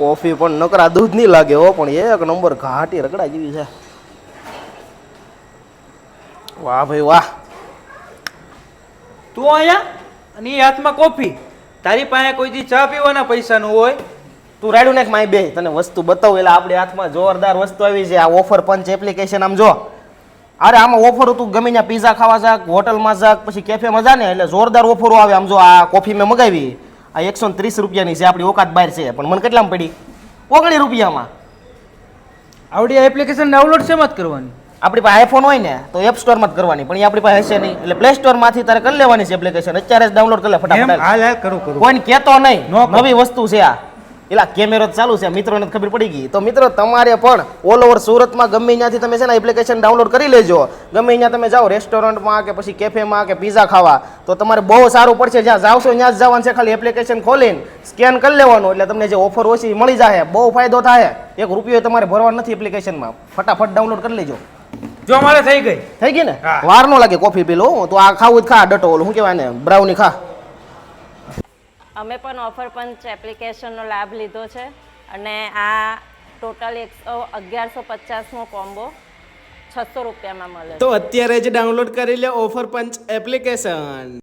Coffee પણ નકરા દૂધ નહીં લાગે હો, પણ એક નંબર ઘાટી રગડા જેવી છે. વાહ ભાઈ વાહ. તું અહીંયા અને એ હાથમાં કોફી. તારી પાસે કોઈ દી ચા પીવાના પૈસા ન હોય. તું રાડ્યું ને માય બે તને વસ્તુ બતાવું એટલે આપણી હાથમાં જોરદાર વસ્તુ આવી છે. આ ઓફર પંચ એપ્લિકેશન આમ જો. અરે આમાં ઓફરો તું ગમે ત્યાં પીઝા ખાવા જાક, હોટલમાં જાક, પછી કેફેમાં જા ને એટલે જોરદાર ઓફરો આવે. આમ જો આ કોફી મેં મગાવી, આ 130 રૂપિયાની છે, આપણી ઓકાત બહાર છે, પણ મને કેટલામાં પડી? 19 રૂપિયામાં. આવડી આ એપ્લિકેશન ડાઉનલોડ શેમાં જ કરવાની? આપણી પાસે આઈફોન હોય ને તો એપ સ્ટોરમાં જ કરવાની, પણ એ આપણી પાસે હશે નહીં, એટલે પ્લે સ્ટોરમાંથી તારે કરી લેવાની છે એપ્લિકેશન. અત્યારે જ ડાઉનલોડ કરી લે ફટાફટ. હાલ હાલ કરું કોઈને કહેતો નહીં, નવી વસ્તુ છે આ. એલા કેમેરો ચાલુ છે, મિત્રોને ખબર પડી ગઈ. તો મિત્રો તમારે પણ ઓલ ઓવર સુરતમાં ગમે ત્યાંથી તમે છે ને એપ્લિકેશન ડાઉનલોડ કરી લેજો. ગમે ત્યાં તમે જાઓ રેસ્ટોરન્ટમાં કે પછી કેફેમાં કે પીઝા ખાવા, તો તમારે બહુ સારું પડશે. જ્યાં જાવશો ત્યાં જ જવાનું છે, ખાલી એપ્લિકેશન ખોલીને સ્કેન કરી લેવાનું, એટલે તમને જે ઓફર ઓછી મળી જાય, બહુ ફાયદો થાય. 1 રૂપિયો તમારે ભરવાનો નથી એપ્લિકેશનમાં. ફટાફટ ડાઉનલોડ કરી લેજો. જો અમારે થઈ ગઈ ને? હા. વાર ન લાગે કોફી પી લો. તો આ ખાવું જ ખા, ડટો ઓલું શું કહેવાય ને, બ્રાઉની ખા. અમે પણ ઓફર પંચ એપ્લિકેશનનો લાભ લીધો છે અને આ ટોટલ 1150નો કોમ્બો 600 રૂપિયામાં મળે. તો અત્યારે જ ડાઉનલોડ કરી લે ઓફર પંચ એપ્લિકેશન.